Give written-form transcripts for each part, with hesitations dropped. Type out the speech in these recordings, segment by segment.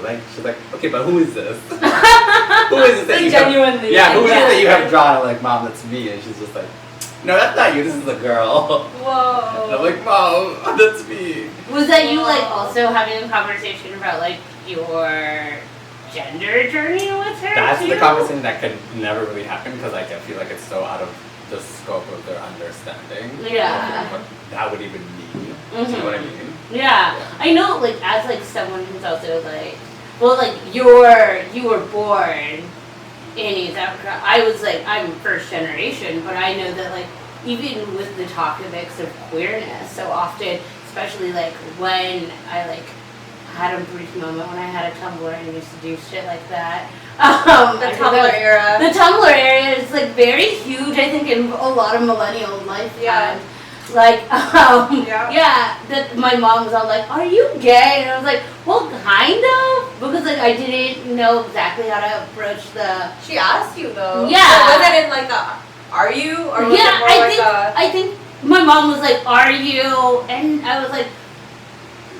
like, she's like, okay, but who is this? Who is this that you genuinely? Yeah, who is it that you have drawn? I'm like, Mom, that's me. And she's just like, no, that's not you. This is a girl. Whoa. And I'm like, Mom, that's me. Was that you like also having a conversation about like your gender journey with her? That's too? the conversation that could never really happen because like, I feel like it's so out of the scope of their understanding. Yeah. Of what that would even mean. Mm-hmm. Do you know what I mean? Yeah. I know, like, as, like, someone who's also, like, well, like, you were born in East Africa. I was, like, I'm first generation, but I know that, like, even with the topics of queerness, so often, especially, like, when I, like, had a brief moment when I had a Tumblr and used to do shit like that. The Tumblr era. The Tumblr era is, like, very huge, I think, in a lot of millennial lifetimes. Yeah. Like, yeah, that my mom was all like, are you gay? And I was like, well, kind of, because, like, I didn't know exactly how to approach the... She asked you, though. Yeah. So was it in, like, are you? Or was it more I think my mom was like, are you? And I was like,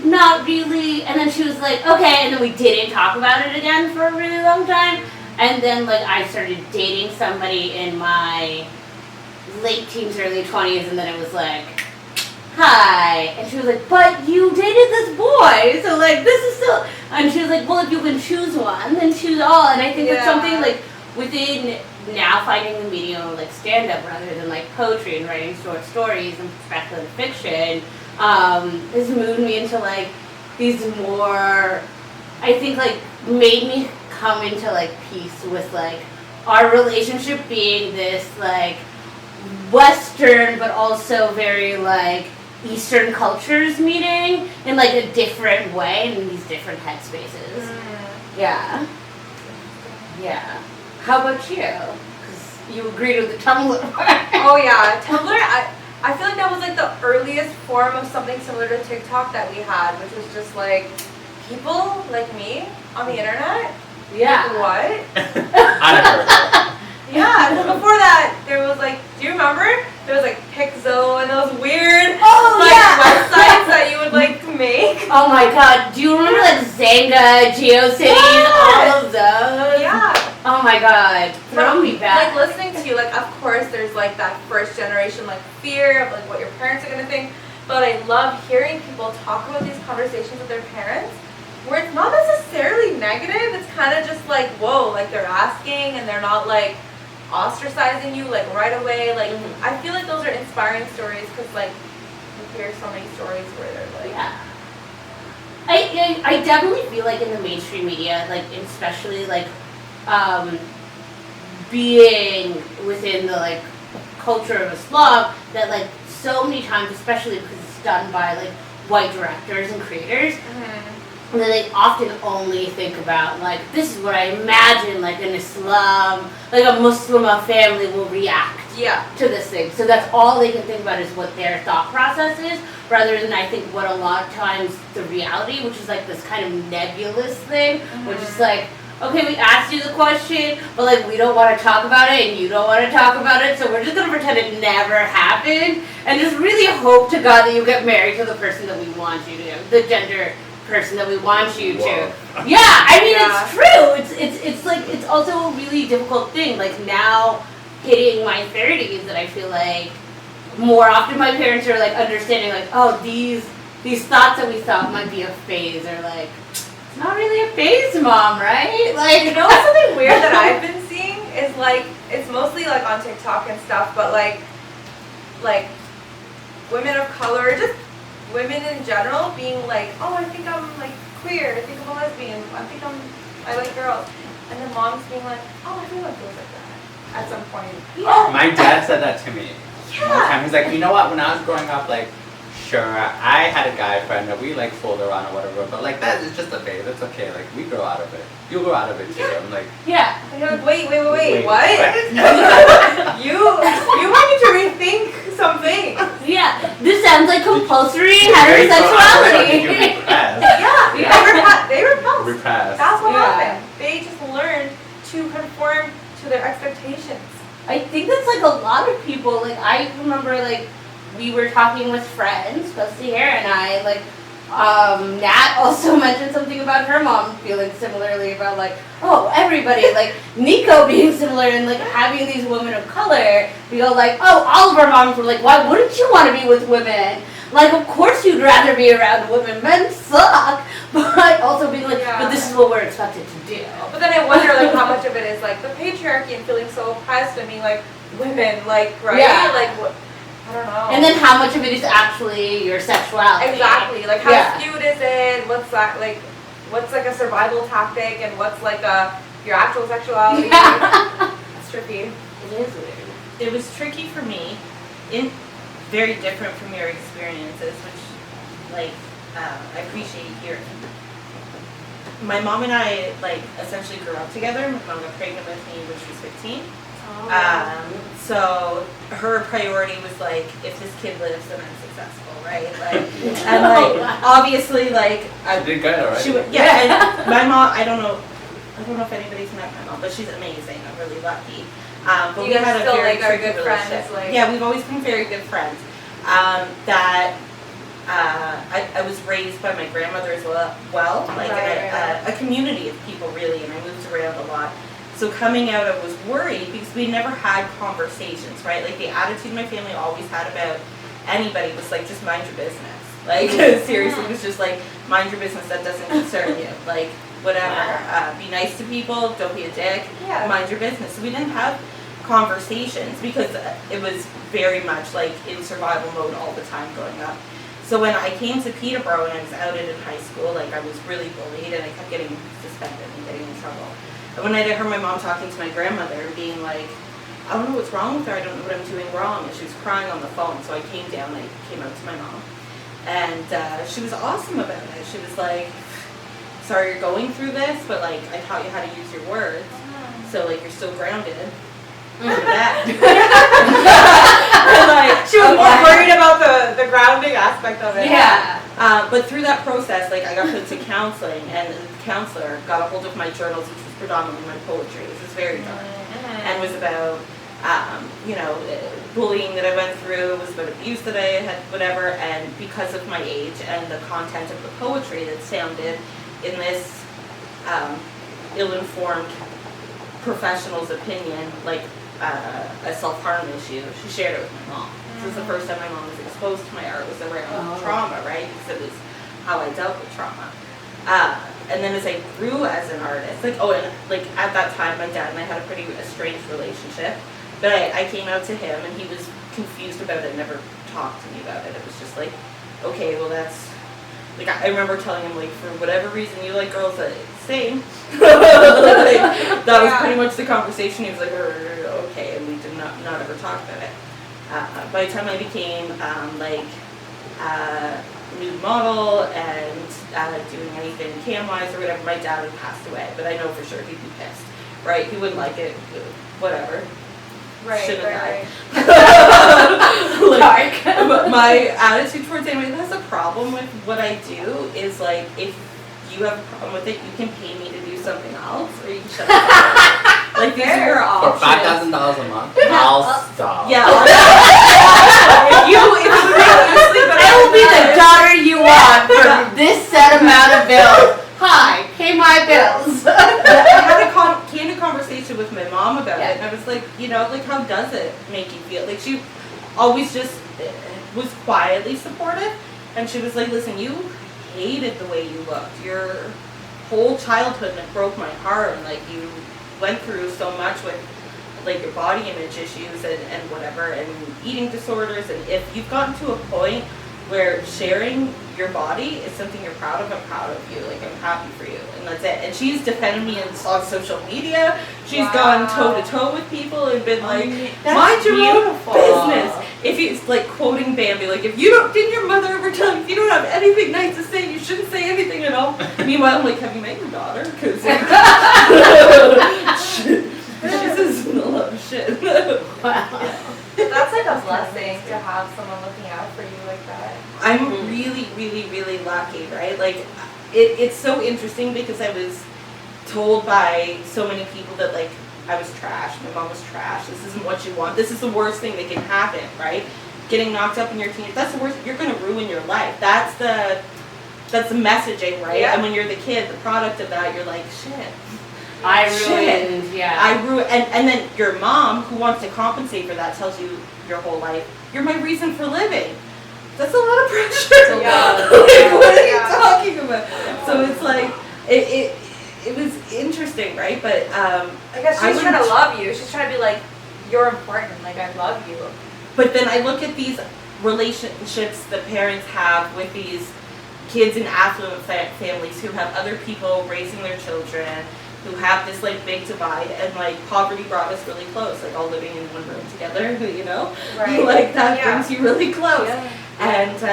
not really. And then she was like, okay, and then we didn't talk about it again for a really long time. And then, like, I started dating somebody in my late teens, early 20s, and then it was like, hi. And she was like, but you dated this boy, so, like, this is still... And she was like, well, if you can choose one, then choose all. And I think that's something, like, within now finding the medium of, like, stand-up rather than, like, poetry and writing short stories and speculative fiction has moved me into, like, these more... I think, like, made me come into, like, peace with, like, our relationship being this, like, Western, but also very, like, Eastern cultures meeting in, like, a different way in these different headspaces. Yeah. Yeah. How about you? Because you agreed with the Tumblr. Oh, yeah. Tumblr, I feel like that was, like, the earliest form of something similar to TikTok that we had, which was just, like, people like me on the internet. Yeah. Like, what? I never heard. Yeah, because before that, there was, like, do you remember? There was, like, Pixel and those weird, websites that you would, like, make. Oh my god, do you remember, like, Zanga, GeoCities, all of those? Yeah. Oh my god, throw me back. Like, listening to you, like, of course, there's, like, that first generation, like, fear of, like, what your parents are going to think. But I love hearing people talk about these conversations with their parents where it's not necessarily negative. It's kind of just, like, whoa, like, they're asking and they're not, like, ostracizing you, like, right away. Like, I feel like those are inspiring stories because, like, you hear so many stories where they're like... Yeah. I definitely feel like in the mainstream media, like, especially, like, being within the, like, culture of Islam, that, like, so many times, especially because it's done by, like, white directors and creators, and then they often only think about, like, this is what I imagine, like, an Islam, like a Muslim family will react to this thing. So that's all they can think about is what their thought process is, rather than, I think, what a lot of times the reality, which is, like, this kind of nebulous thing, which is, like, okay, we asked you the question, but, like, we don't want to talk about it, and you don't want to talk about it, so we're just going to pretend it never happened, and just really hope to God that you get married to the person that we want you to, the gender person that we want you to. Yeah, I mean, it's true. It's like, it's also a really difficult thing. Like, now hitting my 30s, that I feel like more often my parents are, like, understanding, like, oh, these thoughts that we thought might be a phase are, like, it's not really a phase, Mom, right? Like, you know, something weird that I've been seeing is, like, it's mostly, like, on TikTok and stuff, but, like women of color, just women in general being like, oh, I think I'm, like, queer, I think I'm a lesbian, I like girls. And then moms being like, oh, everyone feels like that at some point. Yeah. My dad said that to me. Yeah. One time he's like, you know what, when I was growing up, like, sure, I had a guy friend that we, like, fooled around or whatever, but, like, that is just a phase, it's okay, like, we grow out of it. You grow out of it too. I'm like, yeah. And you're like, wait, what? You might need to rethink some things. Yeah, this sounds like compulsory heterosexuality. They repulsed. Repressed. That's what happened. They just learned to conform to their expectations. I think that's, like, a lot of people. Like, I remember, like, we were talking with friends, both Sahira and I, like, Nat also mentioned something about her mom feeling similarly about like, oh, everybody, like Nico being similar and like having these women of color feel like, oh, all of our moms were like, why wouldn't you want to be with women? Like, of course you'd rather be around women. Men suck. But also being like, but this is what we're expected to do. But then I wonder, like, how much of it is, like, the patriarchy and feeling so oppressed and being, like, women, like, right? Yeah. Like, what? I don't know. And then how much of it is actually your sexuality. Exactly. Like, how skewed is it? What's that, like, what's, like, a survival tactic? And what's, like, your actual sexuality? Yeah. It's tricky. It is weird. It was tricky for me, very different from your experiences, which, like, I appreciate hearing. My mom and I, like, essentially grew up together. My mom got pregnant with me when she was 15. So her priority was, like, if this kid lives, then I'm successful, right? Like, and, like, obviously, like, She did good, right? And my mom, I don't know if anybody's met my mom, but she's amazing. I'm really lucky. But You we guys had a still, very like, are tricky good friends, relationship. like- Yeah, we've always been very good friends. I was raised by my grandmother as well, like a community of people really, and I moved around a lot. So coming out, I was worried because we never had conversations, right? Like the attitude my family always had about anybody was like, just mind your business. Like seriously, it was just like, mind your business, that doesn't concern you. Like whatever, be nice to people, don't be a dick, mind your business. So we didn't have conversations because it was very much like in survival mode all the time growing up. So when I came to Peterborough and I was outed in high school, like I was really bullied and I kept getting suspended and getting in trouble. And when I heard my mom talking to my grandmother and being like, I don't know what's wrong with her, I don't know what I'm doing wrong, and she was crying on the phone, so I came down, I came out to my mom. And she was awesome about it. She was like, sorry you're going through this, but like I taught you how to use your words, so like you're still grounded. That. Like, she was more worried about the grounding aspect of it. Yeah. But through that process, like I got put to counseling, and the counselor got a hold of my journals, which was predominantly my poetry. It was very dark, and was about, bullying that I went through. It was about abuse that I had, whatever. And because of my age and the content of the poetry that sounded in this ill-informed professional's opinion, like a self-harm issue, she shared it with my mom. This was the first time my mom was exposed to my art, was around trauma, right? Because it was how I dealt with trauma. And then as I grew as an artist, and like at that time my dad and I had a pretty estranged relationship, but I came out to him and he was confused about it, never talked to me about it. It was just like, okay, well that's, like I remember telling him, like, for whatever reason you like girls that sing. Like, that was pretty much the conversation. He was like, okay, and we did not ever talk about it. By the time I became nude model and doing anything cam-wise or whatever, my dad had passed away, but I know for sure he'd be pissed, right? He wouldn't like it, whatever. Right, Shouldn't right. Like, but my attitude towards anybody that has a problem with what I do is like, if you have a problem with it, you can pay me to do something else, or you can shut up. Like these are your For options. $5,000 a month, I'll stop. Yeah. I will be the daughter you want for this set amount of bills. Hi, pay my bills. I had a candid conversation with my mom about it, and I was like, like, how does it make you feel? Like, she always just was quietly supportive, and she was like, listen, you hated the way you looked. Your whole childhood, and it broke my heart, and like, you went through so much with like your body image issues and whatever, and eating disorders, and if you've gotten to a point where sharing your body is something you're proud of, I'm proud of you, like I'm happy for you, and that's it. And she's defended me on social media. She's gone toe to toe with people and been like, mind your own business. If you, like, quoting Bambi, like, if you don't, didn't your mother ever tell you, if you don't have anything nice to say, you shouldn't say anything at all? Meanwhile, I'm like, have you met your daughter? Because she says a lot of shit. Wow. That's like a blessing to have someone looking out for you like that. I'm really, really, really lucky, right? Like, it's so interesting because I was told by so many people that, like, I was trash, my mom was trash, this isn't what you want, this is the worst thing that can happen, right? Getting knocked up in your teenage, that's the worst, you're gonna ruin your life. That's the that's the messaging, right? Yeah. And when you're the kid, the product of that, you're like, shit. I ruined, And then your mom, who wants to compensate for that, tells you your whole life, you're my reason for living. That's a lot of pressure. Yeah. What are you talking about? So it's like, it was interesting, right? But I guess she's trying to love you. She's trying to be like, you're important. Like, I love you. But then I look at these relationships that parents have with these kids in affluent families who have other people raising their children, who have this like big divide, and like poverty brought us really close, like all living in one room together, you know, Right. like that brings you really close. Yeah. And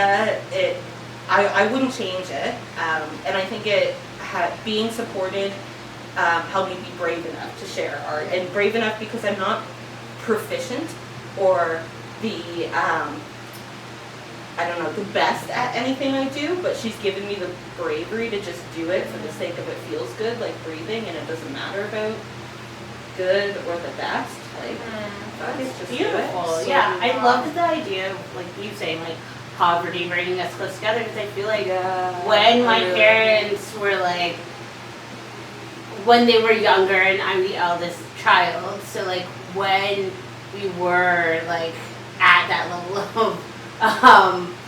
I wouldn't change it, and I think being supported helped me be brave enough to share art, and brave enough because I'm not proficient or the I don't know, the best at anything I do, but she's given me the bravery to just do it for the sake of it feels good, like breathing, and it doesn't matter about good or the best. Like, It's just beautiful. do it. Yeah, I loved the idea of, like you saying, like, poverty bringing us close together, because I feel like when my parents were like, when they were younger, and I'm the eldest child, so like when we were like at that level of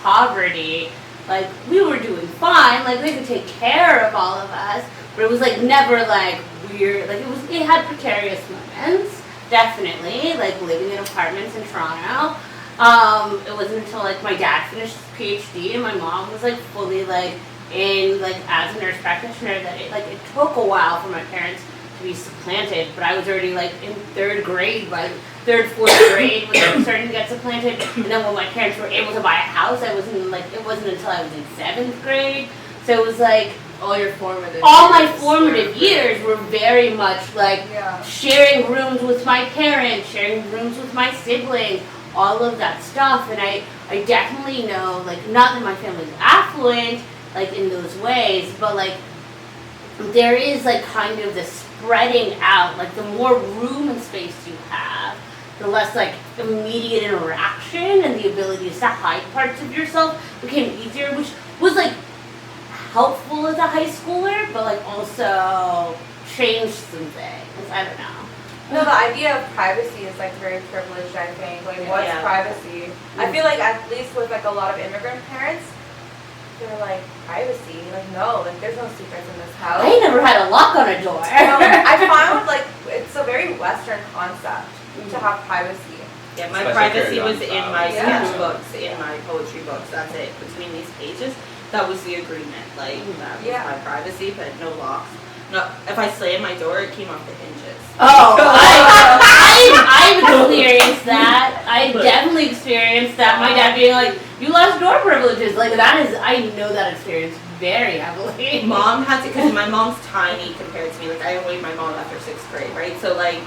poverty, like we were doing fine, like they could take care of all of us, but it was like never like weird, like it had precarious moments, definitely, like living in apartments in Toronto. It wasn't until like my dad finished his PhD and my mom was like fully like in like as a nurse practitioner that it took a while for my parents to be supplanted, but I was already like in third grade, by fourth grade when I was starting to get supplanted, and then when my parents were able to buy a house, it wasn't until I was in 7th grade, so it was like All my formative years were very much like sharing rooms with my parents, sharing rooms with my siblings, all of that stuff, and I definitely know, like, not that my family's affluent, like, in those ways, but, like, there is, like, kind of this spreading out, like, the more room and space you have, the less, like, immediate interaction and the ability to hide parts of yourself became easier, which was, like, helpful as a high schooler, but, like, also changed some things. I don't know. No, the idea of privacy is like very privileged, I think. Like, what's privacy? I feel like at least with like a lot of immigrant parents, they're like, privacy? Like, no, like there's no secrets in this house. I never had a lock on a door. I found like it's a very Western concept to have privacy. Yeah, my Especially privacy was period in on my file. sketchbooks, in my poetry books. That's it. Between these pages, that was the agreement. Like, that was my privacy, but no locks. No, if I slammed my door, it came off the hinges. Oh, I've experienced that. I definitely experienced that. My dad being like, "You lost door privileges." Like that is, I know that experience very heavily. Mom had to, because my mom's tiny compared to me. Like, I weighed my mom after 6th grade, right? So like,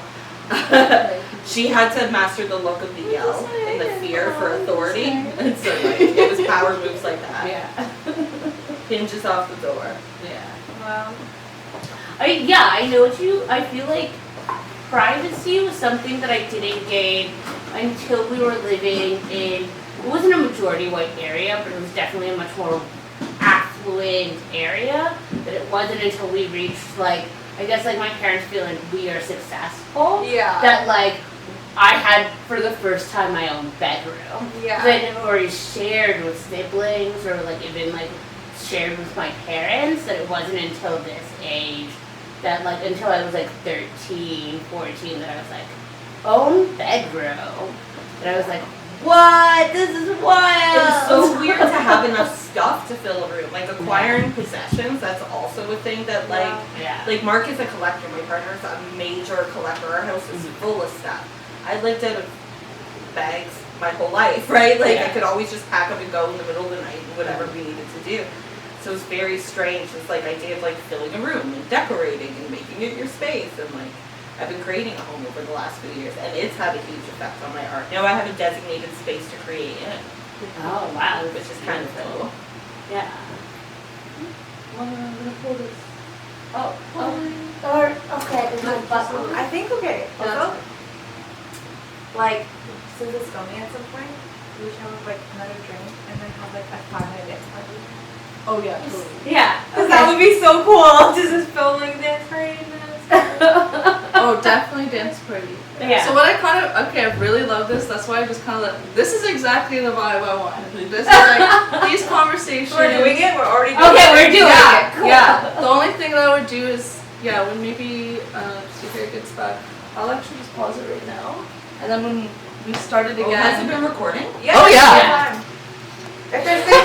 she had to master the look of the yell and the fear for authority, and so like it was power moves like that. Yeah. Hinges off the door. Yeah. Wow. I know what you. I feel like privacy was something that I didn't gain until we were living in. It wasn't a majority white area, but it was definitely a much more affluent area. But it wasn't until we reached like, I guess like my parents feel like we are successful. Yeah. That like I had for the first time my own bedroom. Yeah. 'Cause I never already shared with siblings or like even like shared with my parents. That it wasn't until this age that like until I was like 13, 14 that I was like, own bedroom. And I was like, what? This is wild. It's so weird to have enough stuff to fill a room. Like acquiring possessions, that's also a thing that like like Mark is a collector. My partner's a major collector. Our house is full of stuff. I lived out of bags my whole life, right? Like I could always just pack up and go in the middle of the night and whatever we needed to do. So it's very strange, this like idea of like filling a room and decorating and making it your space, and like I've been creating a home over the last few years, and it's had a huge effect on my art. Now I have a designated space to create in it. Oh wow, which is kind of cool. Yeah. I'm gonna pull this. Oh, or okay, there's no button. I think okay. No, Also, like since it's filming at some point, we should have like another drink and then have like a 5-minute dance party. Oh yeah, totally. Yeah. Because that would be so cool to just film like dance party and Oh, definitely dance party. Yeah. So what I I really love this. That's why I just kind of this is exactly the vibe I want. This is like these conversations. We're doing it. We're already doing it. Okay, we're doing Yeah, it. Cool. yeah. The only thing that I would do is when maybe Sahira gets back, I'll actually just pause it right now, and then when we start it Oh, again. has it been recording? Yeah. Oh, yeah. If there's things